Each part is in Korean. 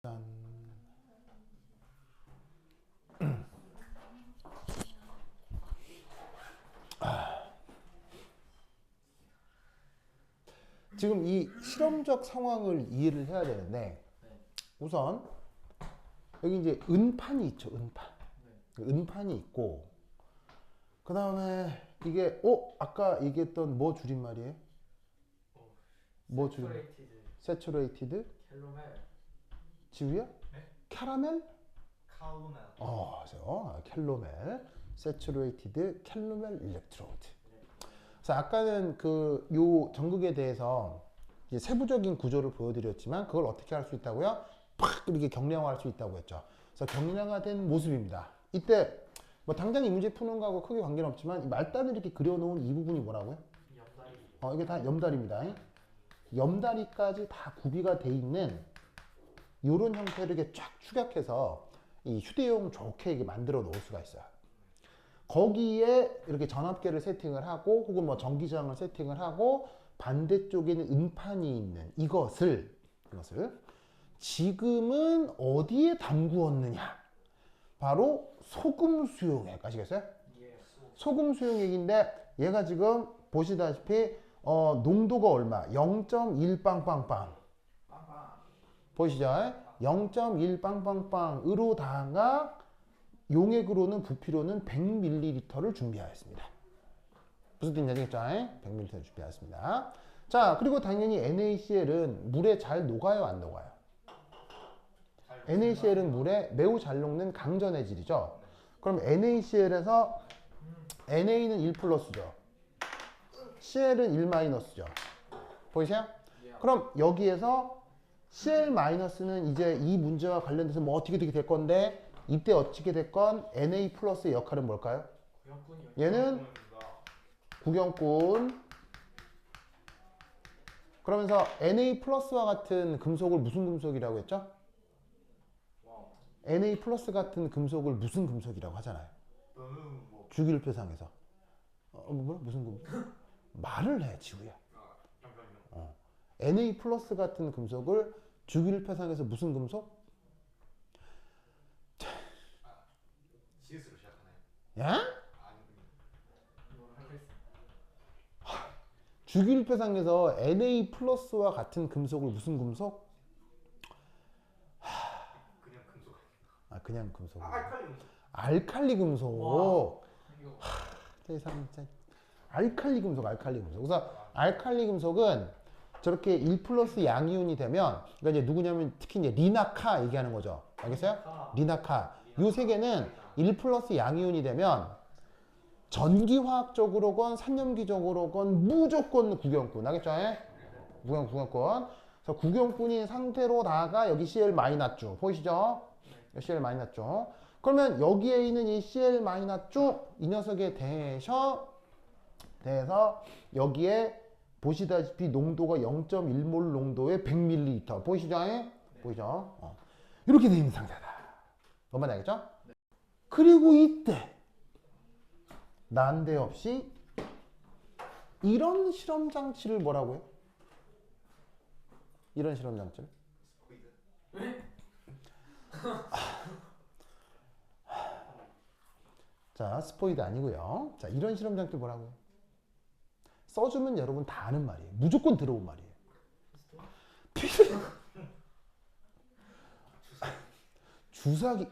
짠. 지금 이 실험적 상황을 이해를 해야 되는데 우선 여기 이제 은판이 있죠. 은판. 은판이 있고 그 다음에 이게 아까 얘기했던 뭐 줄임말이에요? 뭐 줄임말? Saturated 캘로멜. 지우야? 네? 캐러멜? 칼로멜. 그래서 캘로멜 Saturated Caramel Electrode. 그래서 아까는 요 전극에 대해서 이제 세부적인 구조를 보여드렸지만 그걸 어떻게 할 수 있다고요? 팍 이렇게 경량화할 수 있다고 했죠. 그래서 경량화된 모습입니다. 이때 뭐 당장 이 문제 푸는 거하고 크게 관계는 없지만 이 말단을 이렇게 그려놓은 이 부분이 뭐라고요? 염다리. 이게 다 염다리입니다. 염다리까지 다 구비가 돼 있는 이런 형태를 이렇게 쫙 축약해서 이 휴대용 좋게 이렇게 만들어 놓을 수가 있어요. 거기에 이렇게 전압계를 세팅을 하고 혹은 뭐 전기저항을 세팅을 하고 반대쪽에는 은판이 있는 이것을 지금은 어디에 담구었느냐? 바로 소금 수용액 아시겠어요? 소금 수용액인데 얘가 지금 보시다시피 농도가 얼마? 0.1 빵빵빵 보이시죠? 0.1 빵빵빵으로 다가 용액으로는 부피로는 100ml를 준비하였습니다. 무슨 뜻인지 아시겠죠? 100ml 준비하였습니다. 자, 그리고 당연히 NaCl은 물에 잘 녹아요, 안 녹아요? NaCl은 물에 매우 잘 녹는 강전의 질이죠. 그럼 NaCl에서 Na는 1 플러스죠. Cl은 1 마이너스죠. 보이세요? 그럼 여기에서 Cl 마이너스는 이제 이 문제와 관련돼서 뭐 어떻게 될 건데 이때 어떻게 됐건 Na 플러스의 역할은 뭘까요? 얘는 구경꾼. 그러면서 Na 플러스와 같은 금속을 무슨 금속이라고 했죠? Na 플러스 같은 금속을 무슨 금속이라고 하잖아요. 주기율표상에서. 무슨 금속? 말을 해, 지우야. Na 플러스 같은 금속을 주기율표상에서 무슨 금속? GS로 시작하나요? 야? 주기율표상에서 Na 플러스와 같은 금속을 무슨 금속? 그냥 금속. 그냥 금속. 알칼리 금속. 알칼리 금속. 세상 진짜. 알칼리 금속. 그래서 알칼리 금속은 저렇게 1 플러스 양이온이 되면 그러니까 이제 누구냐면 특히 이제 리나카 얘기하는 거죠. 알겠어요? 리나카. 요 세 개는 1 플러스 양이온이 되면 전기화학적으로건 산염기적으로건 무조건 구경꾼. 알겠죠? 구경꾼. 그래서 구경꾼인 상태로다가 여기 Cl 많이 났죠. 보이시죠? Cl 많이 났죠. 그러면 여기에 있는 이 Cl 많이 났죠? 이 녀석에 대해서 여기에 보시다시피 농도가 0.1몰 농도의 100ml. 보이시죠? 보이죠? 이렇게 되어 있는 상태다. 뭔 말인지 알겠죠? 그리고 이때 난데없이 이런 실험 장치를 뭐라고 해요? 이런 실험 장치를? 자, 스포이드 아니고요. 자, 이런 실험 장치 뭐라고 해요? 써주면 여러분 다 아는 말이에요. 무조건 들어온 말이에요. 주사기.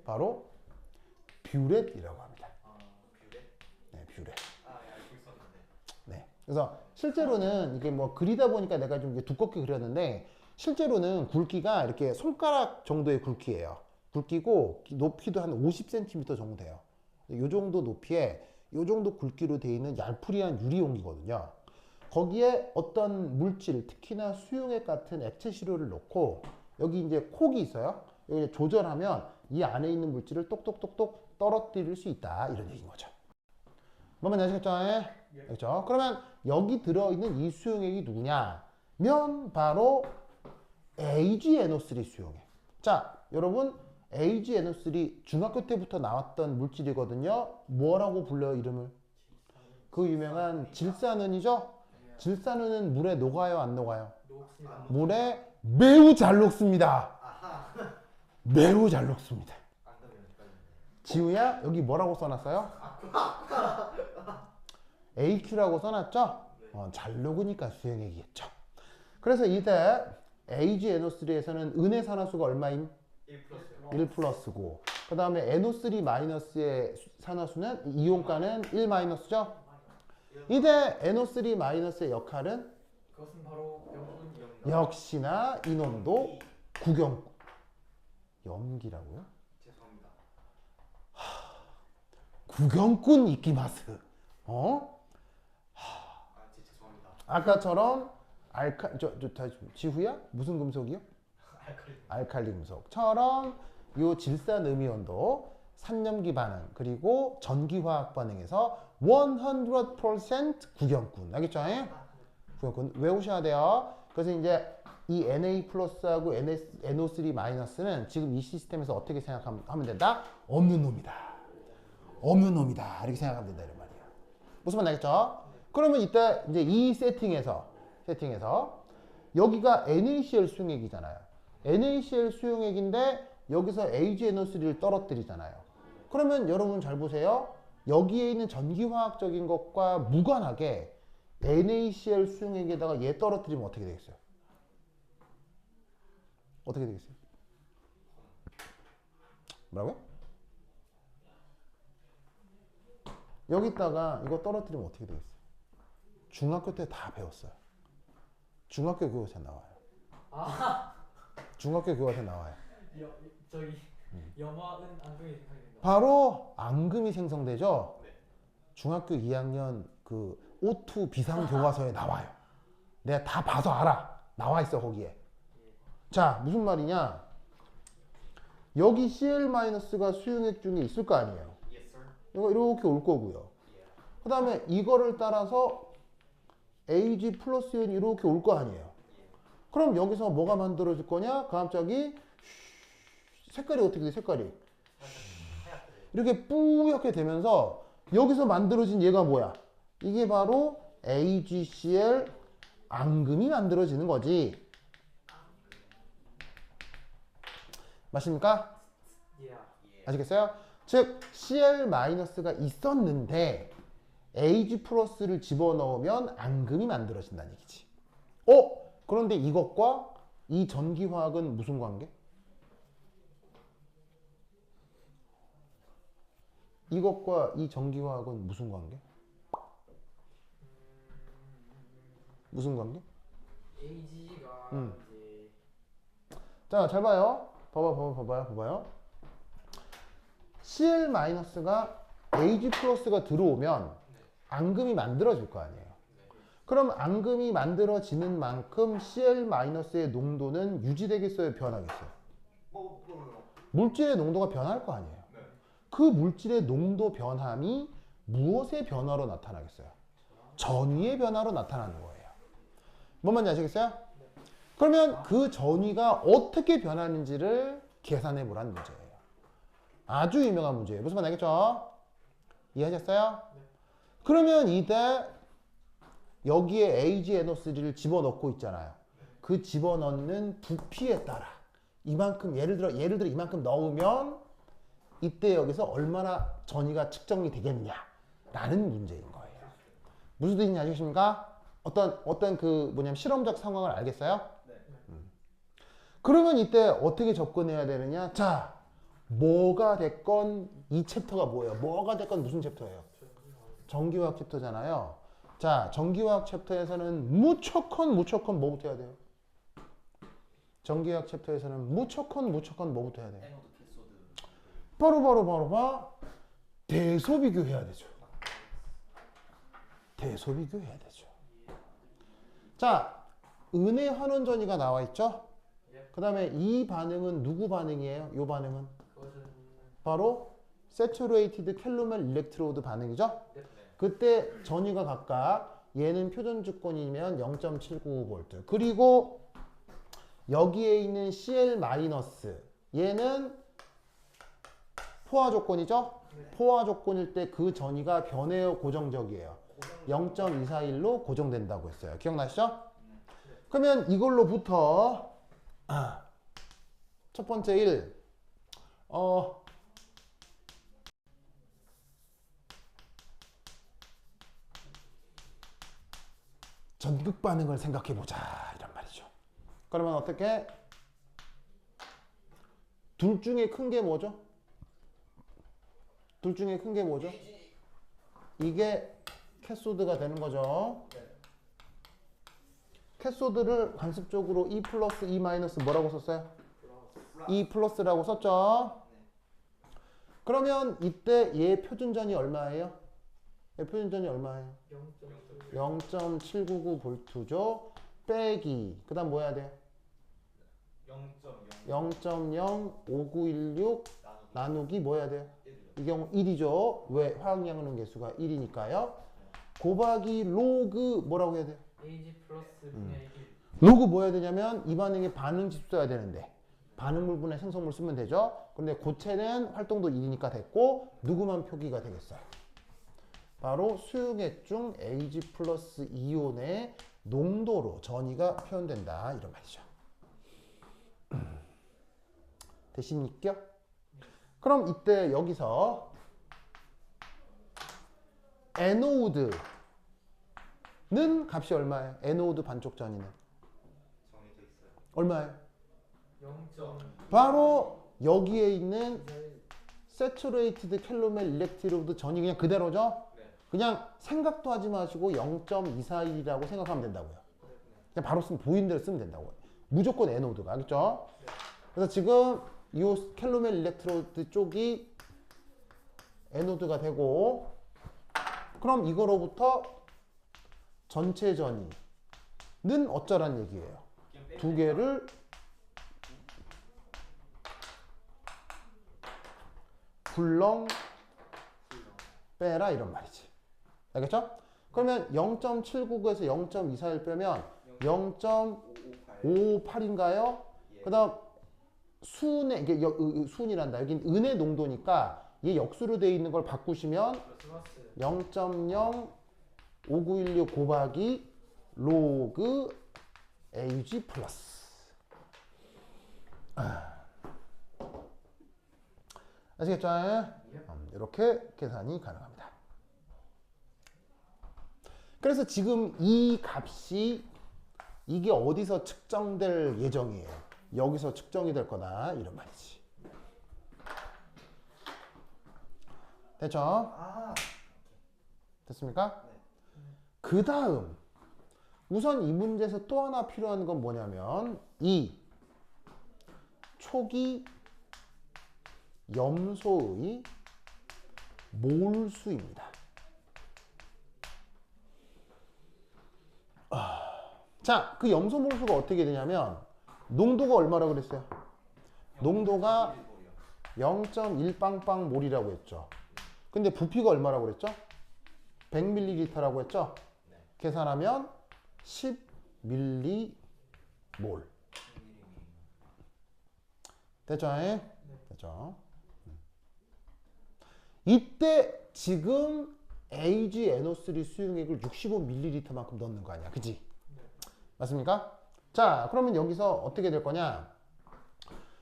바로 뷰렛이라고 합니다. 네, 뷰렛. 네. 그래서 실제로는 이게 뭐 그리다 보니까 내가 좀 두껍게 그렸는데 실제로는 굵기가 이렇게 손가락 정도의 굵기예요. 굵기고 높이도 한 50cm 정도 돼요. 이 정도 높이에 이 정도 굵기로 되어 있는 얄푸리한 유리용이거든요. 거기에 어떤 물질, 특히나 수용액 같은 액체 시료를 넣고 여기 이제 콕이 있어요. 여기 조절하면 이 안에 있는 물질을 똑똑똑똑 떨어뜨릴 수 있다. 이런 얘기인 거죠. 뭔지 아시겠죠? 그렇죠? 그러면 여기 들어있는 이 수용액이 누구냐? 면 바로 AgNO3 수용액. 자, 여러분 AgNO3 중학교 때부터 나왔던 물질이거든요. 뭐라고 불러요, 이름을? 그 유명한 질산은이죠? 질산은은 물에 녹아요, 안 녹아요? 녹습니다. 물에 매우 잘 녹습니다. 매우 잘 녹습니다. 안 되면 헷갈리네. 지우야 여기 뭐라고 써놨어요? AQ라고 써놨죠? 잘 녹으니까 수용액이겠죠. 그래서 이때 AgNO3에서는 은의 산화수가 얼마임? 1 플러스요. 1 플러스고 그 다음에 NO3 마이너스의 산화수는 이온가는 1 마이너스죠? 이때 NO3 마이너스의 역할은 그것은 바로 염분 역시나 인원도 구경 염기라고요? 죄송합니다. 구경꾼 이키마스. 죄송합니다. 아까처럼 지후야? 무슨 금속이요? 알칼리. 알칼리 금속처럼 요 질산음이온도 산염기 반응 그리고 전기화학 반응에서 100% 구경꾼. 알겠죠? 구경꾼 외우셔야 돼요. 그래서 이제 이 Na 플러스하고 NO3 마이너스는 지금 이 시스템에서 어떻게 생각하면 된다? 없는 놈이다. 없는 놈이다. 이렇게 생각하면 된다. 이런 말이에요. 무슨 말 나겠죠? 그러면 이때 이제 이 세팅에서 여기가 NaCl 수용액이잖아요. NaCl 수용액인데 여기서 AgNO3를 떨어뜨리잖아요. 그러면 여러분 잘 보세요. 여기에 있는 전기화학적인 것과 무관하게 NaCl 수용액에다가 얘 떨어뜨리면 어떻게 되겠어요? 어떻게 되겠어요? 뭐라고요? 여기다가 이거 떨어뜨리면 어떻게 되겠어요? 중학교 때 다 배웠어요. 중학교 교과서에 나와요. 중학교 교과서에 나와요. 저기 염화은 앙금이 생각이 바로 앙금이 생성되죠. 네. 중학교 2학년 그 O2 비상 교과서에 나와요. 내가 다 봐서 알아. 나와 있어 거기에. 자, 무슨 말이냐? 여기 Cl-가 수용액 중에 있을 거 아니에요. Yes, sir. 이거 이렇게 올 거고요. 그 다음에 이거를 따라서 Ag 플러스 이온이 이렇게 올 거 아니에요. 그럼 여기서 뭐가 만들어질 거냐? 갑자기 색깔이 어떻게 돼? 색깔이 이렇게 뿌옇게 되면서 여기서 만들어진 얘가 뭐야? 이게 바로 AgCl 앙금이 만들어지는 거지. 맞습니까? 아시겠어요? 즉 Cl-가 있었는데 Ag 플러스를 집어넣으면 앙금이 만들어진다는 얘기지. 그런데 이것과 이 전기화학은 무슨 관계? 이것과 이 전기화학은 무슨 관계? 무슨 관계? AG가 이제 자, 잘 봐요. 봐봐요. Cl-가 Ag 플러스가 들어오면 앙금이 만들어질 거 아니에요. 그럼 앙금이 만들어지는 만큼 Cl-의 농도는 유지되겠어요? 변하겠어요? 물질의 농도가 변할 거 아니에요. 그 물질의 농도 변함이 무엇의 변화로 나타나겠어요? 전위의 변화로 나타나는 거예요. 뭔 말인지 아시겠어요? 그러면 그 전위가 어떻게 변하는지를 계산해 보라는 문제예요. 아주 유명한 문제예요. 무슨 말 알겠죠? 이해하셨어요? 그러면 이때 여기에 AgNO3를 집어넣고 있잖아요. 그 집어넣는 부피에 따라 이만큼 예를 들어 이만큼 넣으면 이때 여기서 얼마나 전위가 측정이 되겠냐라는 문제인 거예요. 무슨 뜻인지 아시겠습니까? 어떤 그 뭐냐면 실험적 상황을 알겠어요? 그러면 이때 어떻게 접근해야 되느냐? 자, 뭐가 됐건 이 챕터가 뭐예요? 뭐가 됐건 무슨 챕터예요? 전기화학 챕터잖아요. 자, 전기화학 챕터에서는 무조건 뭐부터 해야 돼요? 전기화학 챕터에서는 무조건 뭐부터 해야 돼요? 바로 대소비교 해야 되죠. 대소비교 해야 되죠. 자, 은의 환원전이가 나와 있죠? 그 다음에 이 반응은 누구 반응이에요? 이 반응은? 바로 Saturated Calomel Electrode 반응이죠? 그때 전위가 각각 얘는 표준 조건이면 0.795V 그리고 여기에 있는 Cl- 얘는 포화 조건이죠? 포화 조건일 때 그 전위가 변해요, 고정적이에요. 0.241로 고정된다고 했어요. 기억나시죠? 그러면 이걸로부터 첫 번째 1 전극 반응을 생각해 보자 이란 말이죠. 그러면 어떻게 둘 중에 큰 게 뭐죠? 둘 중에 큰 게 뭐죠? 이게 캐소드가 되는 거죠. 캐소드를 관습적으로 E 플러스 E 마이너스 뭐라고 썼어요? E 플러스라고 썼죠. 그러면 이때 얘 표준전이 얼마예요? 얘 표준전이 얼마예요? 0.799V죠. 빼기 그 다음 뭐 해야 돼요? 0.05916 나누기 뭐 해야 돼요? 이 경우 1이죠. 왜? 화학양은 개수가 1이니까요. 곱하기 로그 뭐라고 해야 돼요? AG 플러스 분의 1. 로그 뭐 해야 되냐면 이 반응의 반응 지수 써야 되는데 반응물분의 생성물 쓰면 되죠. 근데 고체는 활동도 1이니까 됐고 누구만 표기가 되겠어요? 바로 수용액 중 AG 플러스 이온의 농도로 전이가 표현된다 이런 말이죠. 되십니까? 그럼 이때 여기서 에노드는 값이 얼마예요? 에노드 반쪽 전이는 정해져 있어요. 얼마예요? 0. 바로 여기에 있는 세츄레이티드 캘로멜 일렉트로드 전이 그냥 그대로죠? 네. 그냥 생각도 하지 마시고 0.241이라고 생각하면 된다고요. 그냥 바로 쓰면 보이는 대로 쓰면 된다고요. 무조건 에노드가 알겠죠? 그래서 지금 이 캘로멜 일렉트로드 쪽이 에노드가 되고 그럼 이거로부터 전체 전이는 어쩌란 얘기예요? 두 개를 굴렁 빼라 이런 말이지. 알겠죠? 그러면 0.799에서 0.241 빼면 0.558인가요? 그 다음 순의 이게 순이란다. 여긴 은의 농도니까 얘 역수로 되어 있는 걸 바꾸시면 플러스 0.5916 곱하기 로그 AG 플러스. 아시겠죠? 이렇게 계산이 가능합니다. 그래서 지금 이 값이 이게 어디서 측정될 예정이에요? 여기서 측정이 될 거다 이런 말이지. 됐죠? 됐습니까? 그 다음 우선 이 문제에서 또 하나 필요한 건 뭐냐면 이 초기 염소의 몰수입니다. 자, 그 염소 몰수가 어떻게 되냐면 농도가 얼마라고 그랬어요? 농도가 0.1빵빵 몰이라고 했죠. 근데 부피가 얼마라고 그랬죠? 100ml라고 했죠? 계산하면 10mm몰. 됐죠? 됐죠? 이때 지금 AgNO3 수용액을 65ml만큼 넣는 거 아니야. 그지? 맞습니까? 자, 그러면 여기서 어떻게 될 거냐?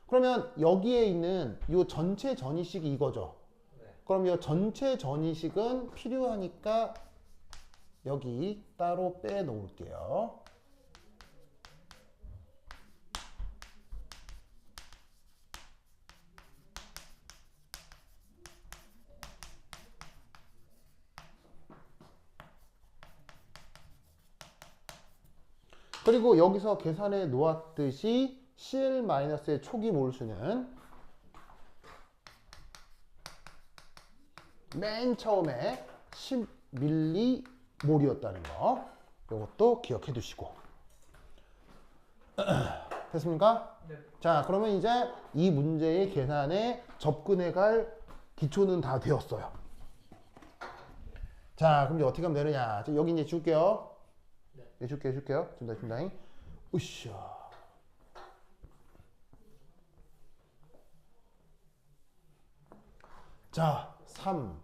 그러면 여기에 있는 이 전체 전이식이 이거죠. 그럼 이 전체 전이식은 필요하니까 여기 따로 빼놓을게요. 그리고 여기서 계산해 놓았듯이 CL-의 초기 몰수는 맨 처음에 10mm몰이었다는 거. 이것도 기억해 두시고. 됐습니까? 네. 자, 그러면 이제 이 문제의 계산에 접근해 갈 기초는 다 되었어요. 자, 그럼 이제 어떻게 하면 되느냐. 여기 이제 줄게요. 네, 줄게요. 준다. 으쌰. 자, 3.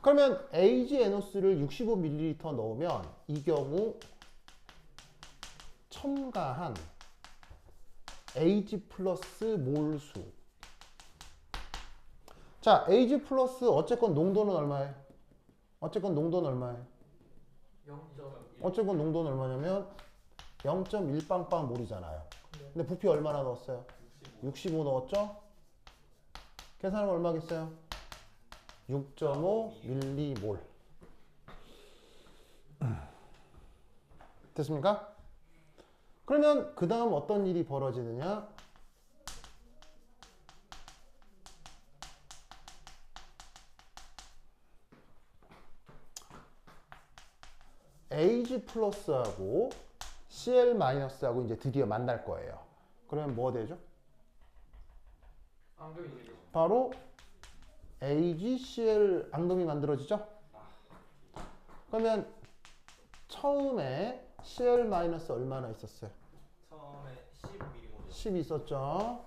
그러면 AgNOs를 65ml 넣으면 이 경우 첨가한 Ag 플러스 몰수. 자, Ag 플러스 어쨌건 농도는 얼마예요? 어쨌건 농도는 얼마예요? 0.1. 어쨌건 농도는 얼마냐면 0.1 빵빵 몰이잖아요. 네. 근데 부피 얼마나 넣었어요? 65 넣었죠? 계산하면 얼마겠어요? 6.5 밀리몰. 됐습니까? 그러면 그 다음 어떤 일이 벌어지느냐? Ag 플러스하고 Cl 마이너스하고 이제 드디어 만날 거예요. 그러면 뭐 되죠? 앙금이 되죠. 바로 AgCl 앙금이 만들어지죠? 그러면 처음에 Cl 마이너스 얼마나 있었어요? 처음에 10mm몰. 10 있었죠?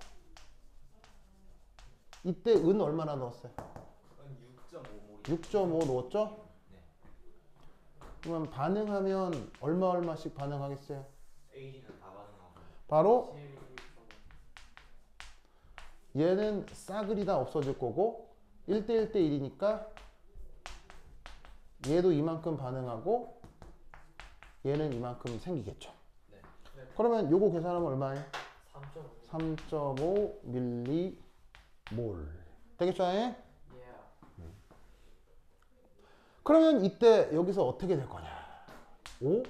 이때 은 얼마나 넣었어요? 6.5몰. 6.5 넣었죠? 네. 그러면 반응하면 얼마씩 반응하겠어요? Ag는 다 반응하고. 바로 CL이 얘는 싸그리 다 없어질 거고 1대 1대 1이니까 얘도 이만큼 반응하고 얘는 이만큼 생기겠죠. 네. 그러면 요거 계산하면 얼마예요? 3.5. 3.5 밀리몰 되겠죠? 예. 그러면 이때 여기서 어떻게 될 거냐? O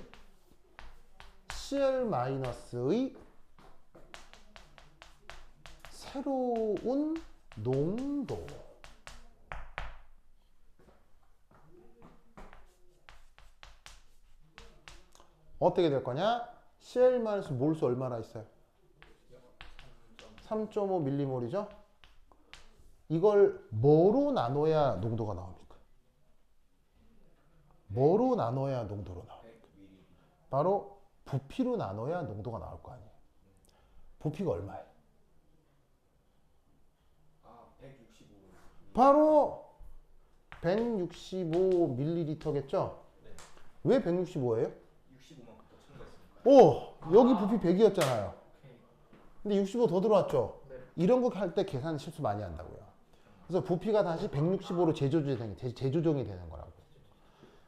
Cl 마이너스의 새로운 농도. 어떻게 될 거냐? Cl 마이너스 몰수 얼마나 있어요? 3.5 밀리몰이죠? 이걸 뭐로 나눠야 농도가 나옵니까? 뭐로 나눠야 농도로 나옵니까? 100mm. 바로 부피로 나눠야 농도가 나올 거 아니에요. 부피가 얼마예요? 아, 165. 바로 165ml겠죠? 네. 왜 165예요? 65만큼 더 첨가했으니까. 오! 여기 부피 100이었잖아요. 오케이. 근데 65 더 들어왔죠? 네. 이런 거 할 때 계산 실수 많이 한다고요. 그래서 부피가 다시 165로 재조정이 되는 거라고.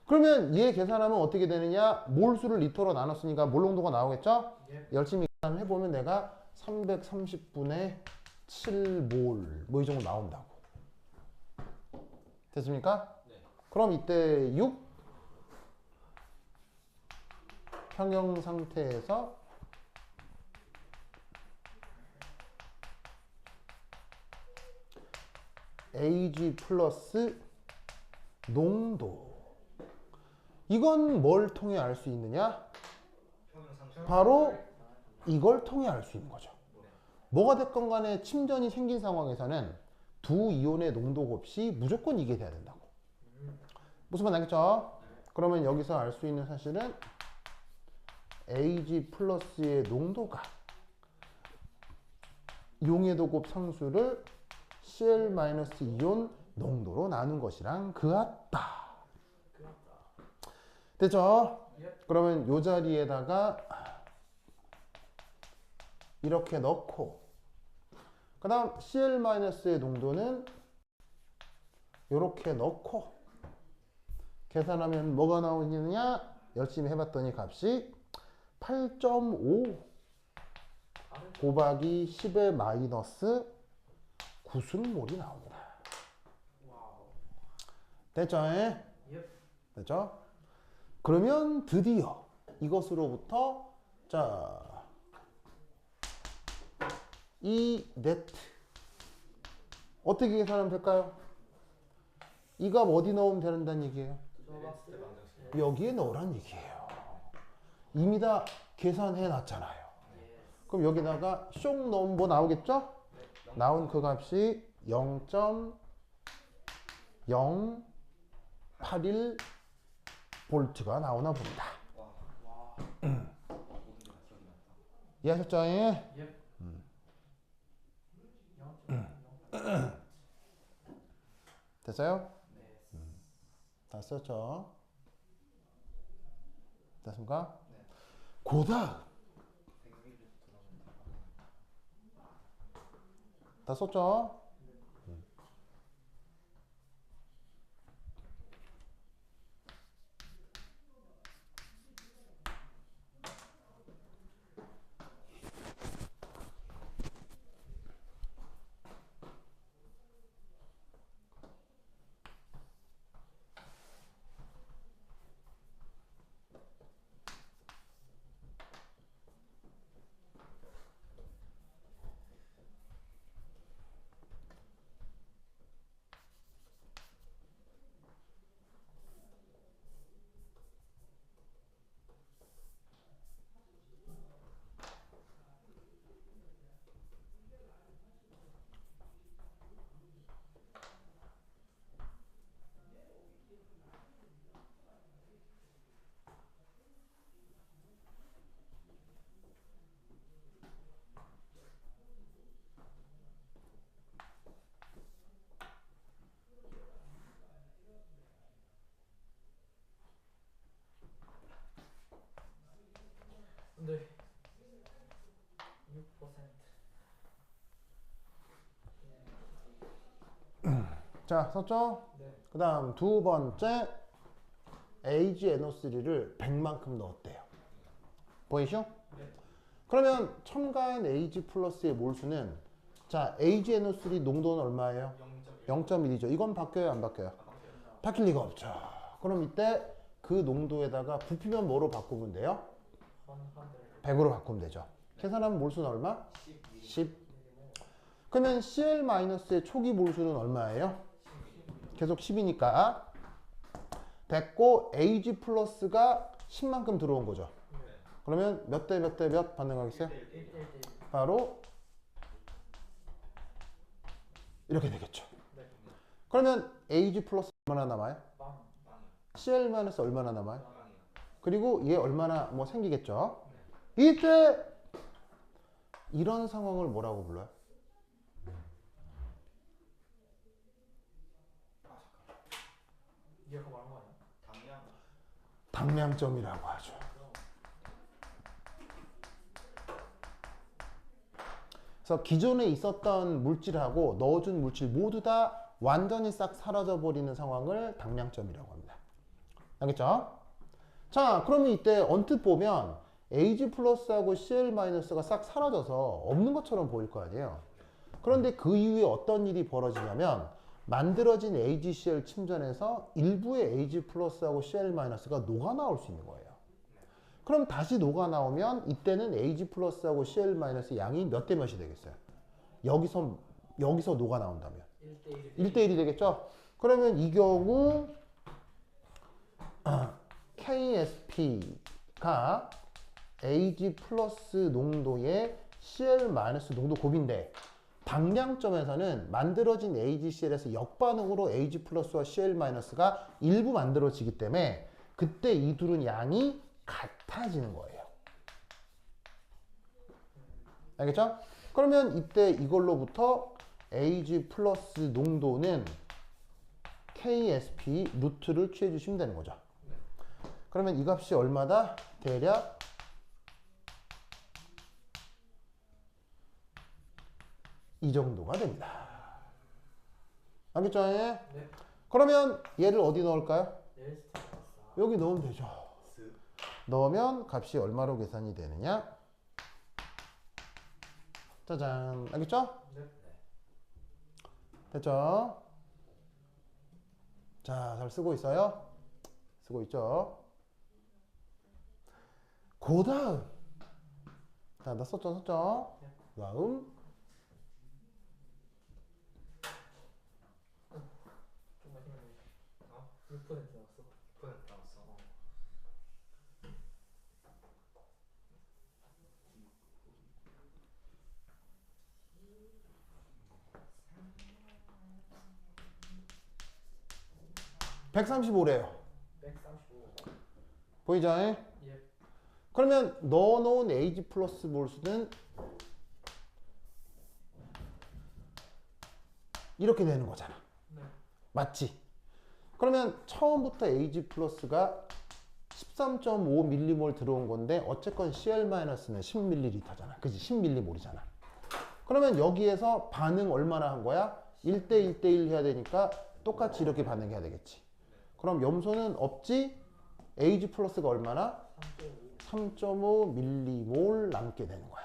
그러면 얘 계산하면 어떻게 되느냐? 몰수를 리터로 나눴으니까 몰 농도가 나오겠죠? 예. 열심히 계산을 해보면 내가 330분의 7몰 뭐 이 정도 나온다고. 됐습니까? 네. 그럼 이때 6 평형 상태에서 Ag 플러스 농도. 이건 뭘 통해 알 수 있느냐? 평형상수. 바로 이걸 통해 알 수 있는 거죠. 네. 뭐가 됐건 간에 침전이 생긴 상황에서는 두 이온의 농도 곱이 무조건 이게 돼야 된다고. 무슨 말 알겠죠? 그러면 여기서 알 수 있는 사실은 Ag 플러스의 농도가 용해도 곱 상수를 Cl 마이너스 이온 농도로 나눈 것이랑 같다. 됐죠? 예. 그러면 이 자리에다가 이렇게 넣고 그 다음 Cl 마이너스의 농도는 이렇게 넣고 계산하면 뭐가 나오느냐? 열심히 해봤더니 값이 8.5 곱하기 10의 마이너스 9순몰이 나옵니다. 와우. 됐죠? 예. 됐죠? 그러면 드디어 이것으로부터 자, 이 네트 어떻게 계산하면 될까요? 이 값 어디 넣으면 된다는 얘기예요? 들어봤어요. 여기에 넣으란 얘기예요. 이미 다 계산해 놨잖아요. 예. 그럼 여기다가 쇽 넣으면 뭐 나오겠죠? 나온 그 값이 0.081 볼트가 나오나 봅니다. 와. 와. 모든 게다 기억이 난다. 이해하셨죠? 예? 예. 0.0. 됐어요? 네. 다 썼죠? 됐습니까? 네. 그 다음 다 썼죠? 네. 6%. 자, 썼죠? 네. 그 다음 두 번째 AgNO3를 100만큼 넣었대요. 보이시죠? 네. 그러면 첨가한 Ag 플러스의 몰수는 자, AgNO3 농도는 얼마예요? 0.1이죠. 이건 바뀌어요, 안 바뀌어요? 바뀔 리가 없죠. 그럼 이때 그 농도에다가 부피면 뭐로 바꾸면 돼요? 100으로 바꾸면 되죠. 계산하면 몰수는 얼마? 10. 그러면 Cl-의 초기 몰수는 얼마예요? 계속 10이니까 됐고 Ag 플러스가 10만큼 들어온 거죠. 그러면 몇 대 몇 대 몇 반응하겠어요? 바로 이렇게 되겠죠. 네. 그러면 Ag 플러스 얼마나 남아요? 빵. Cl- 얼마나 남아요? 그리고 얘 얼마나 뭐 생기겠죠? 이때 이런 상황을 뭐라고 불러요? 이게 아까 말한 거 아니야? 당량. 당량점이라고 하죠. 그래서 기존에 있었던 물질하고 넣어준 물질 모두 다 완전히 싹 사라져 버리는 상황을 당량점이라고 합니다. 알겠죠? 자, 그러면 이때 언뜻 보면 Ag 플러스하고 Cl-가 싹 사라져서 없는 것처럼 보일 거 아니에요. 그런데 그 이후에 어떤 일이 벌어지냐면 만들어진 AgCl 침전에서 일부의 Ag 플러스하고 Cl-가 녹아 나올 수 있는 거예요. 그럼 다시 녹아 나오면 이때는 Ag 플러스하고 Cl- 양이 몇 대 몇이 되겠어요? 여기서 녹아 나온다면 1대1. 1대1이 되겠죠? 그러면 이 경우 KSP가 Ag 플러스 농도의 Cl- 농도 곱인데 방량점에서는 만들어진 AgCl에서 역반응으로 Ag 플러스와 Cl-가 일부 만들어지기 때문에 그때 이 둘은 양이 같아지는 거예요. 알겠죠? 그러면 이때 이걸로부터 Ag 플러스 농도는 KSP 루트를 취해 주시면 되는 거죠. 그러면 이 값이 얼마다? 대략 이 정도가 됩니다. 알겠죠? 네. 그러면 얘를 어디 넣을까요? 레스트. 여기 넣으면 되죠. 넣으면 값이 얼마로 계산이 되느냐? 짜잔. 알겠죠? 네. 됐죠? 자, 잘 쓰고 있어요? 쓰고 있죠? 그 다음. 자, 나 썼죠? 그 다음. 좀만 힘을 내. 6% 나왔어. 6% 남았어. 135래요. 135. 보이죠? 예. 그러면 넣어놓은 Ag 플러스 몰수는 이렇게 되는 거잖아. 네. 맞지? 그러면 처음부터 Ag 플러스가 13.5mm몰 들어온 건데 어쨌건 Cl-는 10ml잖아. 그지? 10mm몰이잖아. 그러면 여기에서 반응 얼마나 한 거야? 1대 1대 1 해야 되니까 똑같이 이렇게 반응해야 되겠지. 그럼 염소는 없지? Ag 플러스가 얼마나? 3.5 밀리몰 남게 되는 거야.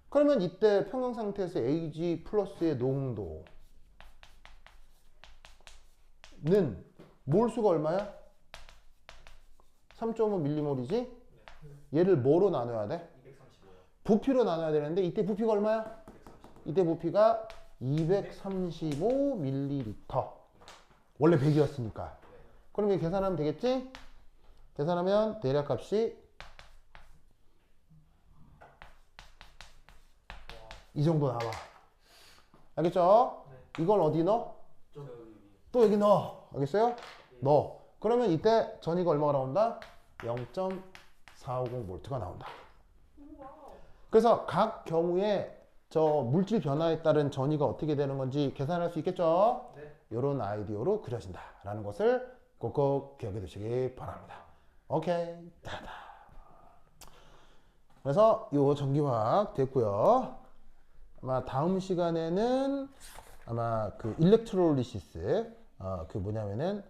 그러면 이때 평형 상태에서 Ag 플러스의 농도는 몰수가 얼마야? 3.5 밀리몰이지? 얘를 뭐로 나눠야 돼? 235요. 부피로 나눠야 되는데 이때 부피가 얼마야? 235. 이때 부피가 235 밀리리터. 원래 100이었으니까. 그럼 이거 계산하면 되겠지? 계산하면 대략값이 이 정도 나와. 알겠죠? 이걸 어디 넣어? 또 여기 넣어. 알겠어요? 넣어. 그러면 이때 전이가 얼마가 나온다? 0.450V가 나온다. 그래서 각 경우에 저 물질 변화에 따른 전이가 어떻게 되는 건지 계산할 수 있겠죠? 네. 이런 아이디어로 그려진다라는 것을 꼭꼭 기억해 두시기 바랍니다. 오케이. 따다. 그래서 요 전기화학 됐고요. 아마 다음 시간에는 아마 그 일렉트롤리시스 그 뭐냐면은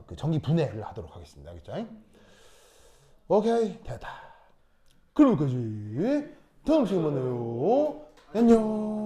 그 전기 분해를 하도록 하겠습니다. 알겠죠? 오케이. 됐다. 그럼 여기까지. 다음 시간에 만나요. 안녕.